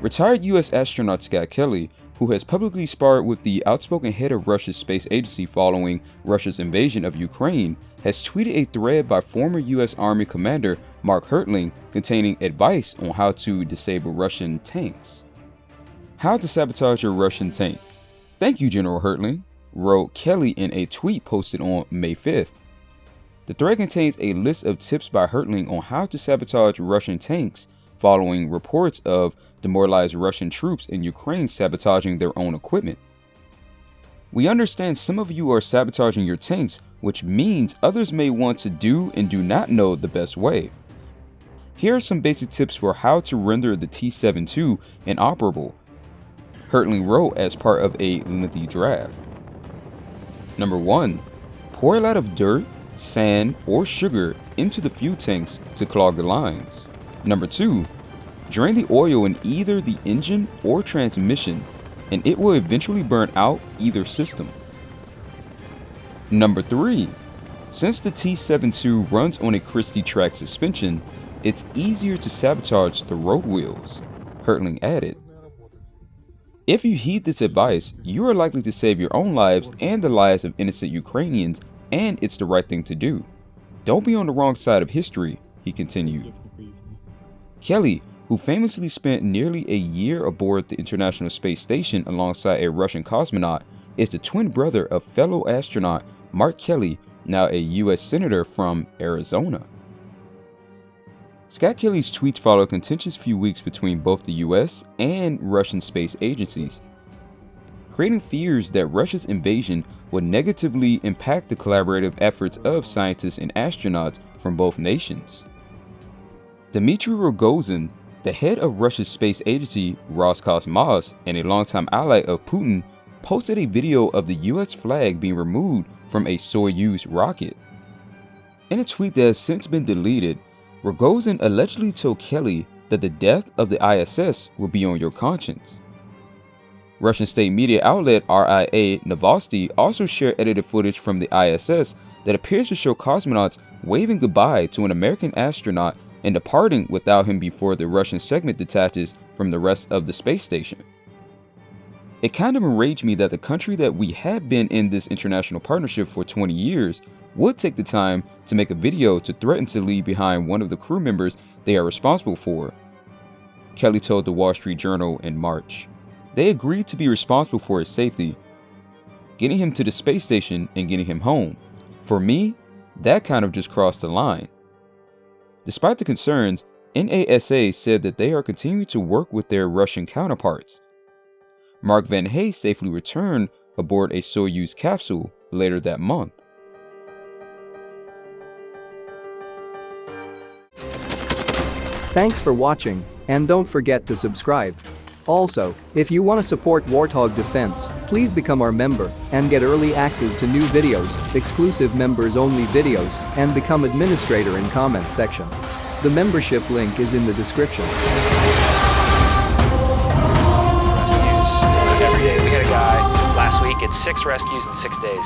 Retired U.S. astronaut Scott Kelly, who has publicly sparred with the outspoken head of Russia's space agency following Russia's invasion of Ukraine, has tweeted a thread by former U.S. Army Commander Mark Hertling containing advice on how to disable Russian tanks. How to sabotage your Russian tank. Thank you, General Hertling, wrote Kelly in a tweet posted on May 5th. The thread contains a list of tips by Hertling on how to sabotage Russian tanks following reports of demoralized Russian troops in Ukraine sabotaging their own equipment. We understand some of you are sabotaging your tanks, which means others may want to do and do not know the best way. Here are some basic tips for how to render the T-72 inoperable, Hertling wrote as part of a lengthy draft. Number 1. Pour a lot of dirt, sand, or sugar into the fuel tanks to clog the lines. Number 2. Drain the oil in either the engine or transmission, and it will eventually burn out either system. Number 3. Since the T-72 runs on a Christie track suspension, it's easier to sabotage the road wheels, Hertling added. If you heed this advice, you are likely to save your own lives and the lives of innocent Ukrainians, and it's the right thing to do. Don't be on the wrong side of history, he continued. Kelly, who famously spent nearly a year aboard the International Space Station alongside a Russian cosmonaut, is the twin brother of fellow astronaut Mark Kelly, now a U.S. Senator from Arizona. Scott Kelly's tweets follow a contentious few weeks between both the U.S. and Russian space agencies, creating fears that Russia's invasion would negatively impact the collaborative efforts of scientists and astronauts from both nations. Dmitry Rogozin, the head of Russia's space agency Roscosmos and a longtime ally of Putin, posted a video of the U.S. flag being removed from a Soyuz rocket. In a tweet that has since been deleted, Rogozin allegedly told Kelly that the death of the ISS will be on your conscience. Russian state media outlet RIA Novosti also shared edited footage from the ISS that appears to show cosmonauts waving goodbye to an American astronaut and departing without him before the Russian segment detaches from the rest of the space station. It kind of enraged me that the country that we had been in this international partnership for 20 years would take the time to make a video to threaten to leave behind one of the crew members they are responsible for, Kelly told the Wall Street Journal in March. They agreed to be responsible for his safety, getting him to the space station and getting him home. For me, that kind of just crossed the line. Despite the concerns, NASA said that they are continuing to work with their Russian counterparts. Mark Van Hay safely returned aboard a Soyuz capsule later that month. Thanks for watching, and don't forget to subscribe. Also, if you want to support Warthog Defense, please become our member and get early access to new videos, exclusive members-only videos, and become administrator in comment section. The membership link is in the description. Rescues every day. We had a guy last week at 6 rescues in 6 days.